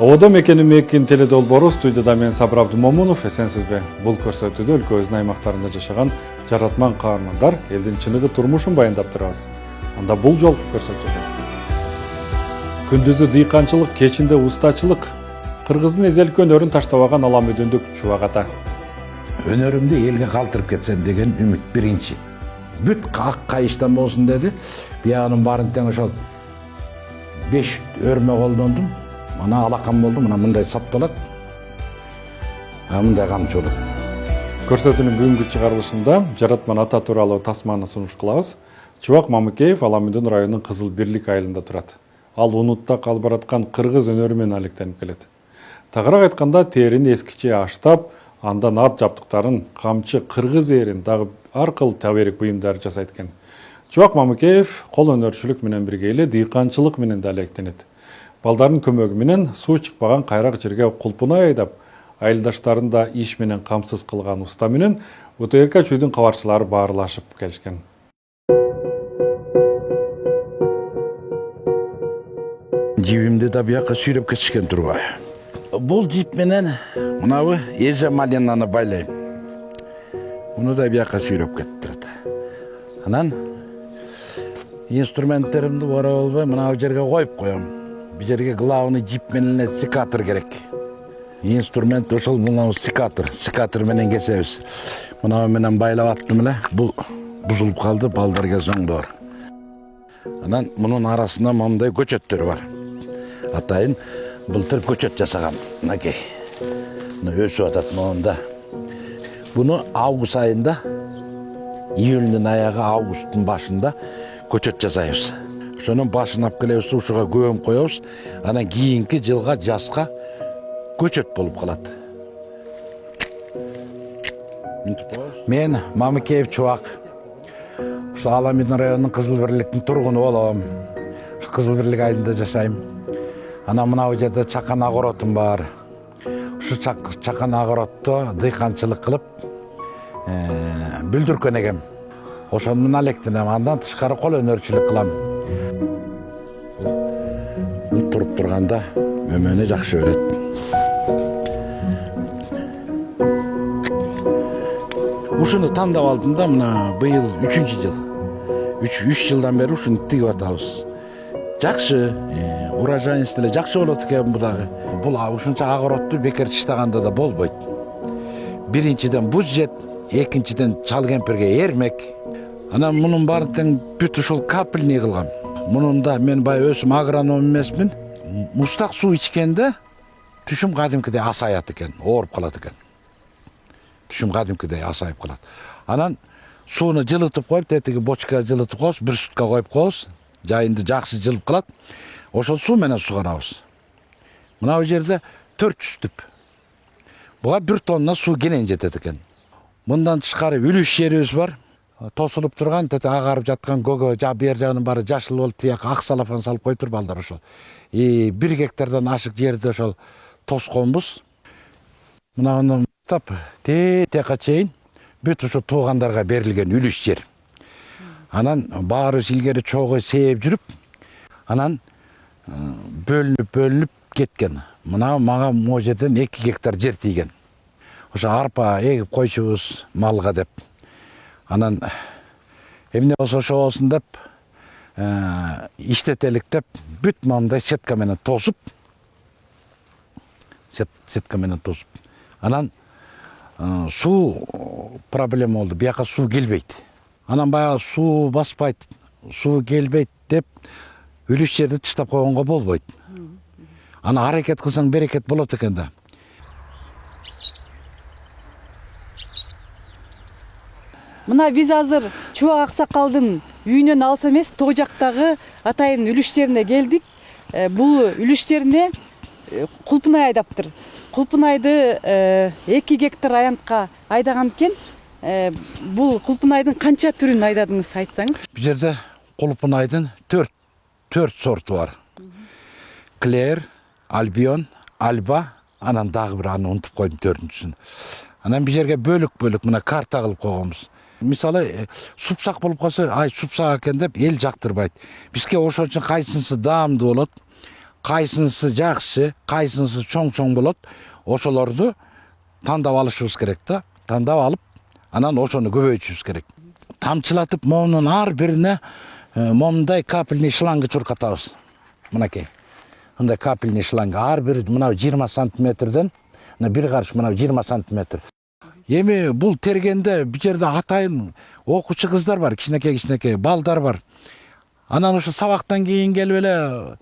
Обода мекеним Мекин теледолбору студияда мен Сабыр Абдумомунов, эсенсизбе? Бул көрсөтүүдө өлкөбүздүн аймактарында жашаган жаратман каармандар элдин чыныгы турмушун баяндап турабыз. Анда бул жолку көрсөтүүдө күндүзү дыйканчылык, кечинде устачылык, кыргыздын эзелик өнөрүн таштабаган аламүдүндүк Чубак ата. Өнөрүмдү элге калтырып кетсем деген үмүт биринчи. Бүт ак кайыштан болсун деди. Биягынын баарын тең ошол 5 өрмө колдондум. Мана алакан болду, мына мындай сапталат. Мындай камчы болот. Көрсөтүүнүн бүгүнкү чыгарылышында жаратман ата тууралуу тасманы сунуш кылабыз. Чубак Мамыкеев Аламүдүн районунун Кызыл Бирлик айылында турат. Ал унутта калып бараткан кыргыз өнөрү менен алектенип келет. Тагыраак айтканда, терини эскиче аштап, андан ат жабдыктарын, камчы, кыргыз эрин, дагы ар кыл таберик буюмдар жасайт экен. Чубак Мамыкеев кол өнөрчүлүк менен бирге эле дыйканчылык менен да алектенет. Балдардын көмөгү менен суу чыкпаган кайрак жерге кулпунай айдап, айылдаштарын да иш менен камсыз кылган уста менен УТРК чүйдүн кабарчылары баарлашып келишкен. Жибимди да бияка сүйрөп кетишкен турбайбы. Бул жип менен мынабы эже малинаны байлайм. Муну да бияка сүйрөп кетип турат. Анан инструменттеримди бара болбой мына жерге коюп коем. Бу жерге главный жип менен секатор керек. Инструмент ошол мына секатор. Секатор менен кесебиз. Мына менен байлап аттым эле. Бул бузулуп калды, балдар келсоңдор. Анан мунун арасында мындай көчөттөр бар. Атайын былтыр көчөт жасаган. Мынакей. Мына өсүп атат монда. Буну август айында, июльдүн аягы, августтун башында көчөт жасайбыз. Ошонун башын алып келебиз, ушуга көмүп коебуз. Анан кийинки жылга, жазга көчөт болуп калат. Мен Мамыкеев Чубак. Ушу Аламүдүн районунун Кызыл Бирликтин тургуну болом. Кызыл Бирлик айылында жашайм. Анан мына бу жерде чакан огоротум бар. Ушу чакан огоротто дыйканчылык кылып, бүлдүркөн эгем. Ошондон алектенем, андан тышкары кол өнөрчүлүк кылам. Бул туруп турганда мөмөнү жакшы өрөт. Ушуну тандап алдым да, мына быйыл 3-чү жыл. 3 жылдан бери ушуну тигип атабыз. Жакшы, урожайность эле жакшы болот экен бу дагы. Бул ушунча огородду бекер чыштаганда да болбойт. Биринчиден буз жет, экинчиден чал кемпирге эрмек. Анан мунун баарын тең бүт ушул капельный кылгам. Мунунда мен бай өзүм агроном эмесмин. Мустак суу ичкенде түшүм кадимкидей асаят экен, ооруп калат экен. Түшүм кадимкидей асайып калат. Анан сууну жылытып коюп, тетиги бочкага жылытып коебуз, 1 сутка коюп коебуз. Жайынды жакшы жылып калат. Ошол суу менен сугарабыз. Мына бу жерде 400 түп. Буга 1 тонна суу кенен жетет экен. Мындан тышкары үлүш жерибиз бар. Тосулуп турган, тети агарып жаткан көгө, бер жагынын баары жашыл болуп, тияк ак салафан салып коюптур балдар ошол. 1 гектардан ашык жерде ошол тосконбуз. Мынаны тап тияка чейин бүт ушу туугандарга берилген үлүш жер. Анан баары илгери чогуу сээп жүрүп, анан бөлүнүп кеткен. Мына мага могу жерден 2 гектар жер тийген. Ошо арпа эгип койчубуз малга деп. Анан эмне болсо ошо болсун деп иштетелик деп бүт мындай сетка менен тосуп, анан суу проблема болду. Бияка суу келбейт. Анан баягы суу баспайт, суу келбейт деп үлүш жерди тыштап койгонго болбойт. Аны аракет кылсаң берекет болот экен да. Мына биз азыр Чубак аксакалдын үйүнөн алыс эмес, тоо жактагы атайын үлүштерине келдик. Бул үлүштерине кулпунай айдаптыр. Кулпунайды 2 гектар аянтка айдаган экен. Бул кулпунайдын канча түрүн айдадыңыз айтсаңыз? Бу жерде кулпунайдын 4 сорту бар. Клер, Альбион, Альба, анан дагы бир аны унутуп койдум 4-сүн. Анан бу жерге бөлүк мына карта кылып койгонбуз. Мисалы супсак болуп калса, ай супсак экен деп эл жактырбайт. Бизге ошон үчүн кайсынысы даамдуу болот, кайсынысы жакшы, кайсынысы чоң болот, ошолорду тандап алышыбыз керек да. Тандап алып, анан ошону көбөйтүшүбүз керек. Тамчылатып момунун ар бирине момундай капельный шланга чуркатабыз. Мынакей. Мындай капельный шланга ар бир мына 20 сантиметрден, мына бир карыш мына 20 сантиметр. Эми бул тергенде бу жерде атайын окуучу кыздар бар, кичинекей балдар бар. Анан ошо сабактан кийин келип эле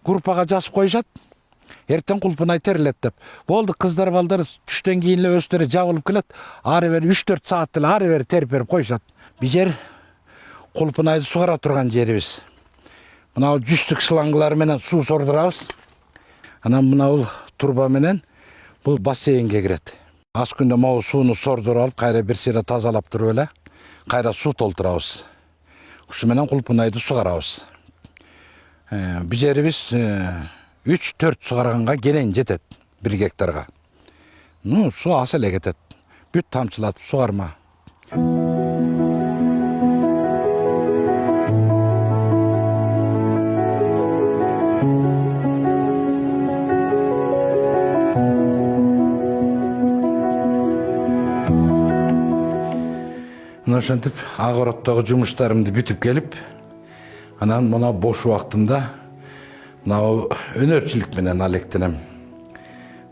группага жазып коюшат. Эртең Кулпунай терилет деп. Болду, кыздар балдар түштөн кийин эле өздөрү жабылып келет. Ары бери 3-4 саат эле ары бери терип берип коюшат. Бу жер Кулпунайды сугара турган жерибиз. Мына жүздүк шлангалар менен суу сордурабыз. Анан мына турба менен бул бассейнге кирет. Аз күндө могу сууну сордуруп алып, кайра бир сыйра тазалап туруп эле, кайра суу толтурабыз. Ушу менен Кулпунайды сугарабыз. Бу жерибиз 3-4 сугарганга келен жетет 1 гектарга. Суу аз эле кетет. Бүт тамчылатып сугарма. Ошентип огороттогу жумуштарымды бүтүп келип, анан мына бош убактымда мына өнөрчүлүк менен алектенем.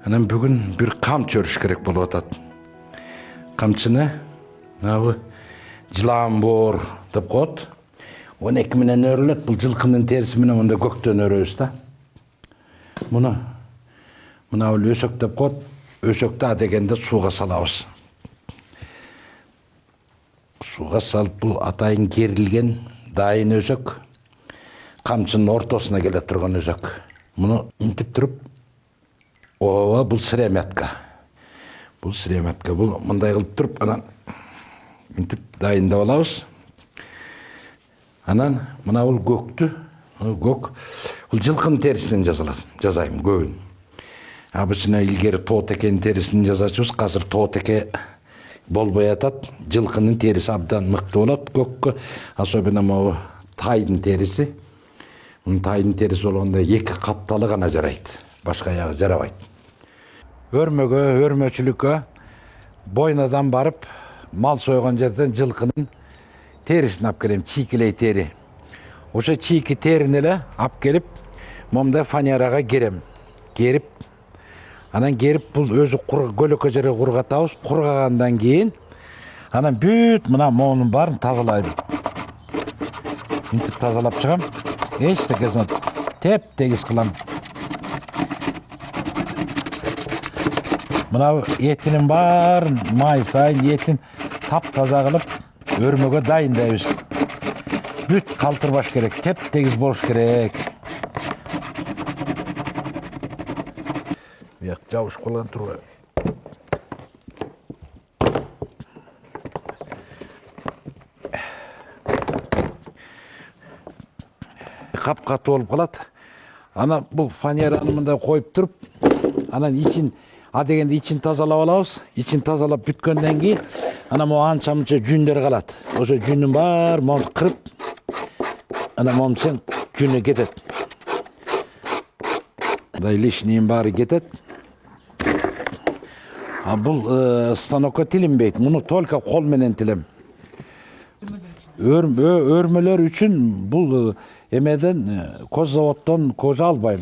Анан бүгүн бир камчы өрүш керек болуп атат. Камчыны мына жыланбор деп коет. 12 менен өрүлөт. Бул жылкынын териси менен мындай көктөн өрөбүз да. Мына өсөк деп коет. Өсөктү адегенде сууга салабыз. Сууга салып бул атайын керилген дайын өсөк. Камчынын ортосуна келе турган өсөк. Муну интип туруп, бул сремятка. Бул сремятка. Бул мындай кылып туруп, анан интип дайындап алабыз. Анан мына бул көктү, көк бул жылкынын терисинен жазайм көбүн. Обычно илгери тоотекенин терисинен жазачубуз. Азыр тоотеке болбой атат. Жылкынын териси абдан мыкты болот көккө. Особенно могу тайдын териси. Тайдын териси болгондо 2 капталы гана жарайт. Башка аягы жарабайт. Өрмөчүлүккө бойнадан барып, мал сойгон жерден жылкынын терисин алып келем, чийкилей тери. Ошо чийки терини эле алып келип, момундай фанерага керем. Керип, анан бул өзү көлөкө жерге кургатабыз. Кургагандан кийин анан бүт мына моунун баарын тазалайм. Мынтип тазалап чыгам. Эчтекесин теп-тегиз кылам. Мына этинин баарын май сайын этин тап-таза кылып өрмөгө дайындайбыз. Бүт калтырбаш керек, теп-тегиз болуш керек. Бияк жабышып калган турбайбы? Кап-катуу болуп калат. Анан бул фанераны мындай коюп туруп, анан адегенде ичин тазалап алабыз. Ичин тазалап бүткөндөн кийин анан могу анча-мынча жүндөр калат. Ошо жүнүн баары мону кырып, анан момусен жүнү кетет. Мындай лишнийин баары кетет. А бул станокко тилинбейт. Муну только кол менен тилем. Өрмөлөр үчүн бул эмеден коззаводдон кожа албайм.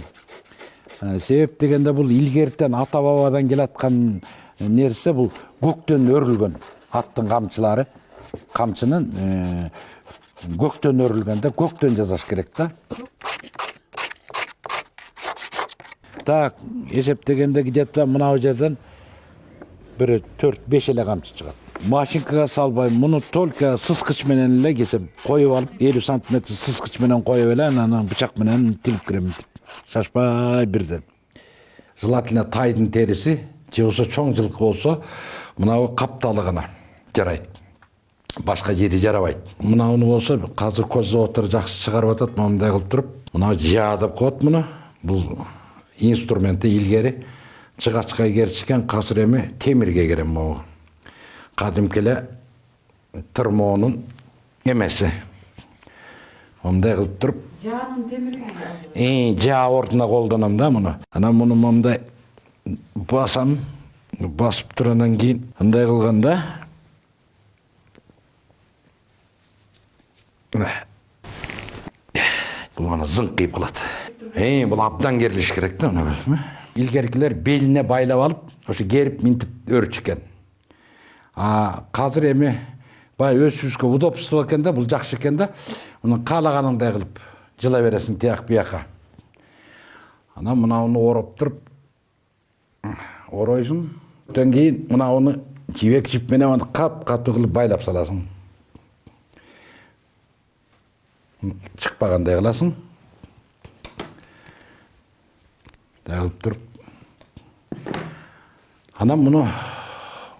Себеп дегенде бул илгертен ата бабадан келаткан нерсе, бул көктөн өрүлгөн. Аттын камчылары, камчынын көктөн өрүлгөндө көктөн жасаш керек да. Так, эсептегенде где-то мына жерден бир 4-5 эле камчы чыгат. Машинкага салбайм, муну только сыскыч менен эле кесем. Коюп алып, 50 сантиметр сыскыч менен коюп эле, анан бычак менен тилип кирем. Шашпай бирден. Желательно тайдын териси, же болсо чоң жылкы болсо, мына капталы гана жарайт. Башка жери жарабайт. Мынауну болсо, азыр коззаводдор жакшы чыгарып атат, мындай кылып туруп, мына жаа деп коет муну. Бул инструменти илгери чыгачка керчикен, азыр эми темирге керем могу. Кадимки эле тырмоонун эмеси. Мындай кылып туруп, Жаанын темири. Жаа ордуна колдоном да муну. Анан муну мындай басам, басып турандан кийин андай кылганда бул аны зыңкыйып калат. Бул абдан керилиш керек да мына. Илгеркилер белине байлап алып, ошо керип минтип өрчүккен. Азыр эми бай өзүбүзгө удобство экен да, бул жакшы экен да. Муну каалаганыңдай кылып жыла бересиң тияк бияка. Анан мынауну ороп туруп оройсуң. Одан кийин мынауну жибек жип менен аны кап-катуу кылып байлап саласың. Чыкпагандай кыласың. Дагып туруп. Анан муну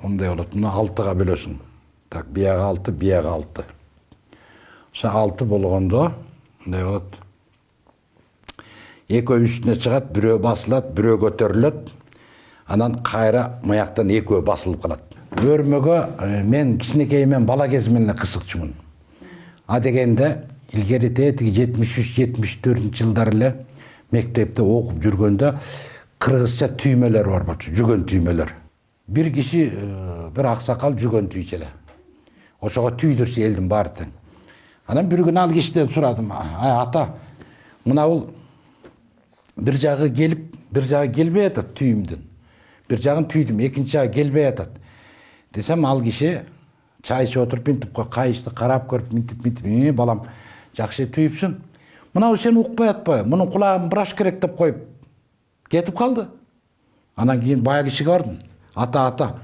мындай болот. Муну 6га бөлөсүң. Так, бияга 6, бияга 6. Ошо 6 болгондо мындай болот. Экөө үстүнө чыгат, бирөө басылат, бирөө көтөрүлөт. Анан кайра маяктан экөө басылып калат. Өрмөгө мен кичинекейимен бала кезимден кызыкчумун. Дегенде илгери тетиги 73-74 жылдары эле мектепте окуп жүргөндө кыргызча түймөлөр бар болчу, жүгөн түймөлөр. Бир киши, бир аксакал жүгөн түйчү эле. Ошого түйдүрсө элдин баары тең. Анан бир күнү ал кишиден сурадым. Ата, мына бул бир жагы келип, бир жагы келбей атат түйүмдүн. Бир жагын түйдүм, экинчи жагы келбей атат. Десем ал киши чай ичип отуруп минтип кайышты карап көрүп минтип, балам жакшы түйүпсүң. Мынау сен укпай атпайбы? Мунун кулагын браш керек деп коюп кетип калды. Анан кийин бая кишиге бардым. Ата,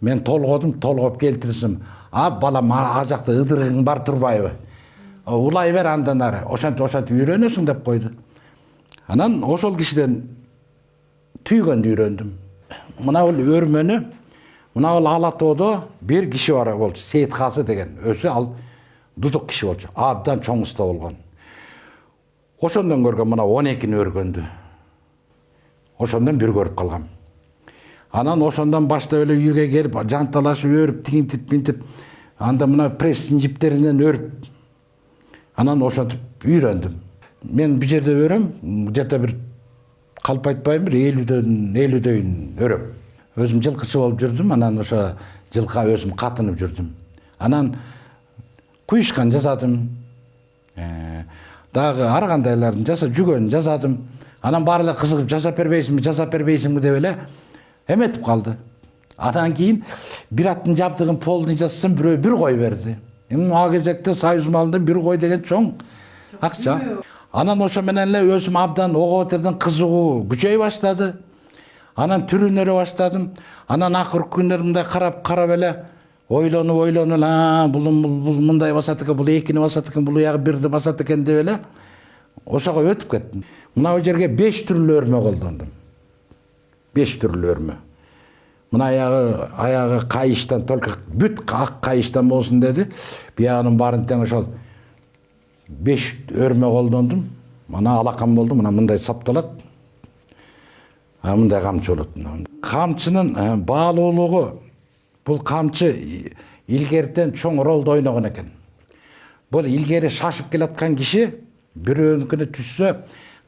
мен толгоп келтирсем. Балам, а жакта ыдырыгың бар турбайбы? Улай бер андан ары. Ошентип үйрөнөсүң деп койду. Анан ошол кишиден түйгөндү үйрөндүм. Мына бул өрмөнү, мына бул Ала тоодо бир киши бар болчу, Сейит Касы деген. Өзү ал дудук киши болчу. Абдан чоң уста болгон. Ошондон көргөн мына 12-ни өргөндү. Ошондон бир көрүп калгам. Анан ошондон баштап эле үйгө келип, жанталашып өрүп, тигинтип, анда мына пресстин жиптеринен өрүп. Анан ошентип үйрөндүм. Мен бир жерде өрөм, где-то бир калп айтпайм, 50-дөйүн өрөм. Өзүм жылкычы болуп жүрдүм, анан ошо жылка өзүм катынып жүрдүм. Анан куйушкан жасадым. Дагы ар кандайларын жасап, жүгөн жасадым. Анан баары эле кызыгып жасап бербейсиңби деп эле эметип калды. Андан кийин бир аттын жабдыгын полный жасасам, бирөө бир кой берди. Ал кезекте Союз малында бир кой деген чоң акча. Анан ошо менен эле өзүм абдан ого өтерден кызыгуу күчөй баштады. Анан түрүнөрө баштадым. Анан акыркы күндөр мындай карап эле ойлонуп, бул мындай басат экен, бул 2-ни басат экен, бул уягы 1-ди басат экен деп эле ошого өтүп кеттим. Мына бул жерге 5 түрлүү өрмө колдондум. 5 түрлүү өрмө. Мына аягы кайыштан, только бүт ак кайыштан болсун деди. Биягынын баарын тең ошол 5 өрмө колдондум. Мына алакан болду, мына мындай сапталат. Мындай камчы болот. Камчынын баалуулугу, бул камчы илгертен чоң ролду ойногон экен. Бул илгери шашып келаткан киши бирөөнүкүнө түшсө,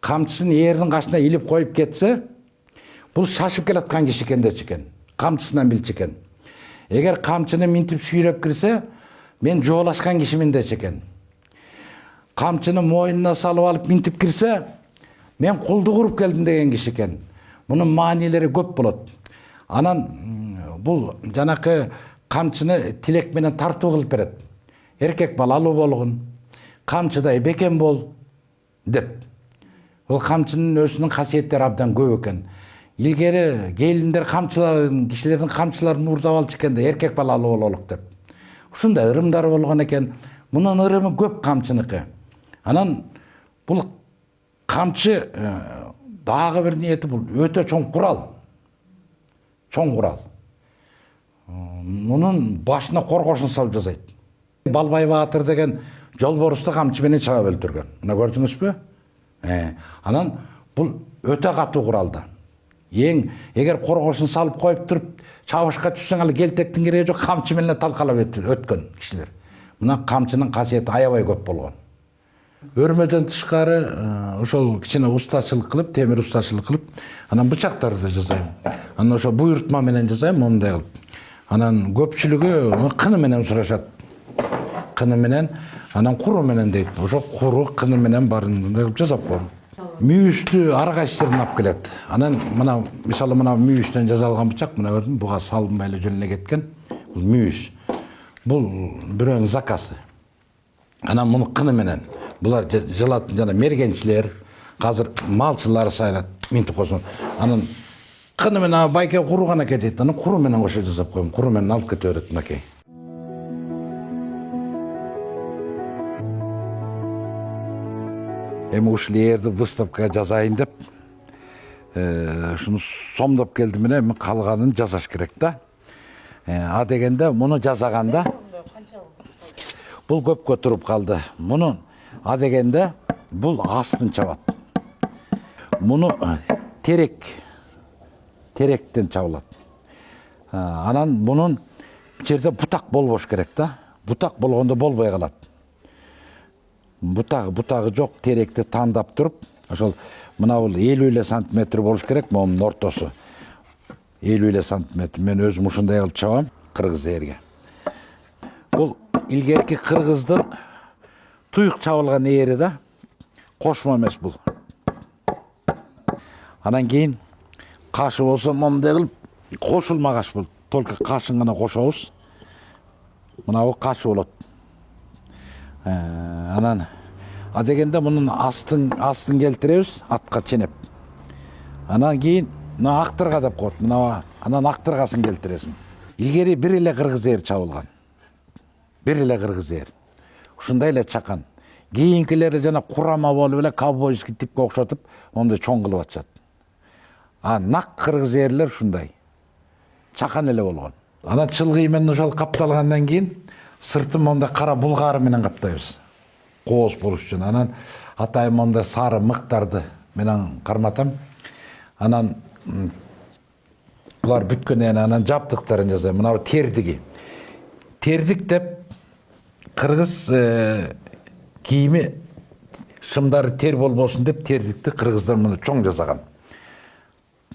камчысын эринин кашына илип коюп кетсе, бул шашып келаткан киши экен дечи экен. Камчысынан билчү экен. Эгер камчыны минтип сүйрөп кирсе, мен жоолашкан кишимин дечи экен. Камчыны мойнуна салып алып минтип кирсе, мен кулдук уруп келдим деген киши экен. Мунун маанилери көп болот. Анан бул жанакы камчыны тилек менен тартуу кылып берет. Эркек балалуу болгун, камчыдай бекем бол деп. Бул камчынын өзүнүн касиеттери абдан көп экен. Илгери келиндер кишилердин камчыларын уурдап алчу экен да, эркек балалуу бололук деп. Ушундай ырымдар болгон экен. Мунун ырымы көп камчыныкы. Анан бул камчы дагы бир ниети бул өтө чоң курал. Чоң курал. Мунун башына коргошун салып жасайт. Балбай Баатыр деген жолборусту камчы менен чаап өлтүргөн. Мына көрдүңүзбү? Анан бул өтө катуу куралда. Эгер коргошун салып коюп туруп, чабышка түшсөң ал келтектин кереги жок, камчы менен талкалап өткөн кишилер. Мына камчынын касиети аябай көп болгон. Өрмөдөн тышкары ошол кичине устачылык кылып, темир устачылык кылып, анан бычактарды жасайм. Анан ошо буйртма менен жасайм, мондай кылып. Анан көпчүлүгү кыны менен сурашат. Кыны менен, анан куру менен дейт. Ошо куру кыны менен барын кылып жасап коем. Мүйүстү ар кайсыларын алып келет. Анан мына мисалы мына мүйүстөн жасалган бычак, мына көрдүм, буга салынбай эле жөн эле кеткен. Бул мүйүс. Бул бирөөнүн заказы. Анан муну кыны менен булар жылатын жана мергенчилер, азыр малчылар сайлат, минтип койсун. Анан кыны менен байке куру гана кетет. Анан куру менен кошо жасап коем. Куру менен алып кете берет мынакей. Эми ушул ээрди выставкага жазайын деп, ушуну сомдоп келдим эле, эми калганын жасаш керек да. А дегенде муну жасаганда бул көпкө туруп калды. Муну а дегенде бул астын чабат. Муну теректен чабылат. Анан мунун жерде бутак болбош керек да. Бутак болгондо болбой калат. Бутагы жок теректи тандап туруп, ошол мына бул 50 сантиметр болуш керек, монун ортосу. 50 сантиметр. Мен өзүм ушундай кылып чабам, кыргыз ээрге. Бул илгерки кыргыздын туюк чабылган ээри да, кошмо эмес бул. Анан кийин кашы болсо момундай кылып кошулма каш бул. Только кашын гана кошобуз. Мына бул кашы болот. Анан а дегенде мунун астын келтиребиз атка ченеп. Анан кийин мына актырга деп коет. Мына анан актыргасын келтиресиң. Илгери бир эле кыргыз ээр чабылган. Бир эле кыргыз ээр. Ушундай эле чакан. Кийинкилери жана курама болуп эле ковбойский типке окшотуп, ондай чоң кылып атышат. Нак кыргыз ээрлер ушундай. Чакан эле болгон. Анан чылгый менен ошол капталгандан кийин сыртын мондай кара булгары менен каптайбыз. Кооз болуш үчүн. Анан атайым мондай сары мыктарды менен карматам. Анан булар бүткөндөн анан жабдыктарын жасайм. Мына бу тердиги. Тердик деп кыргыз кийими шымдары тер болбосун деп тердикти кыргыздар мына чоң жасаган.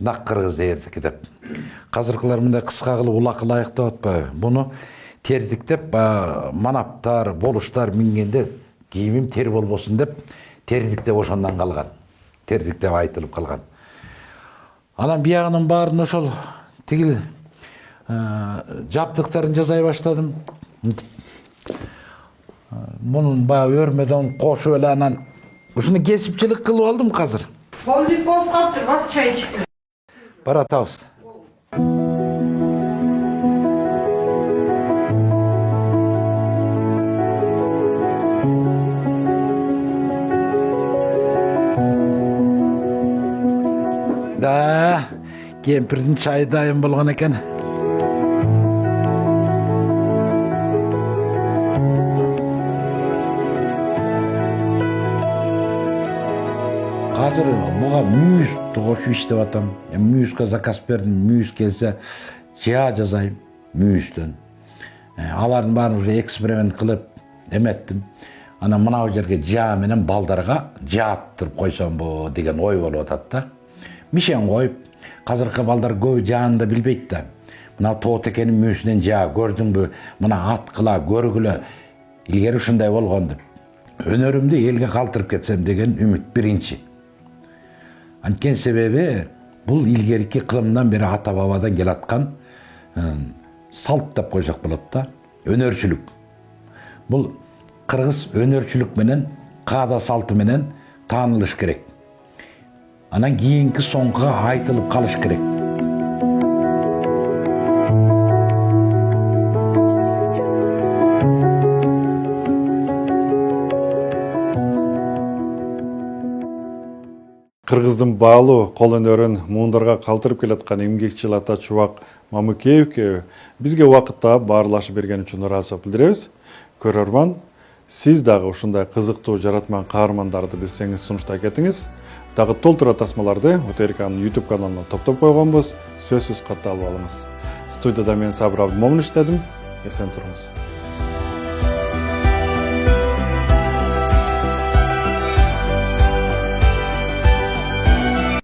Нак кыргыз ээрдики деп. Казыркылар мындай кыска кылып улакы ылайык деп атпайбы? Буну тердик деп манаптар, болуштар мингенде кийимим тер болбосун деп тердик деп ошондон калган. Тердик деп айтылып калган. Анан биягынын баарын ошол тигил жабдыктарын жасай баштадым. Мунун баягы өрмөдөн кошуп эле анан ушуну кесипчилик кылып алдым азыр. Полдик болуп калыптыр, бас чай ичкиле. Баратабыз. Да, кемпирдин чайы дайым болгон экен. Азыр буга мүйүз кошуп иштеп атам. Мүйүзгө заказ бердим. Мүйүз келсе, жаа жасайм мүйүздөн. Алардын баарын уже эксперимент кылып эметтим. Анан мына жерге жаа менен балдарга жааттырып койсом бу деген ой болуп атат да. Мишен коюп, азыркы балдар көбү жааны да билбейт да. Мына тоотекенин мүйүсүнөн жаа көрдүңбү? Мына аткыла, көргүлө. Илгери ушундай болгон деп. Өнөрүмдү элге калтырып кетсем деген үмүт биринчи. Анткени себеби бул илгерки кылымдан бери ата бабадан келаткан салт деп койсок болот да. Өнөрчүлүк. Бул кыргыз өнөрчүлүк менен, каада салты менен таанылыш керек. Анан кийинки соңгуга айтылып калыш керек. Кыргыздын баалуу кол өнөрүн муундарга калтырып келаткан эмгекчил ата Чубак Мамыкеевге бизге убакытта баарлашып берген үчүн ыраазычылык билдиребиз. Көрөрман, сиз дагы ушундай кызыктуу жаратман каармандарды билсеңиз сунуштап кетиңиз. Дагы толтура тасмаларды ОТРКнын YouTube каналына топтоп койгонбуз. Сөзсүз катталып алыңыз. Студияда мен Сабыр Абдымомун иштедим. Эсен туруңуз.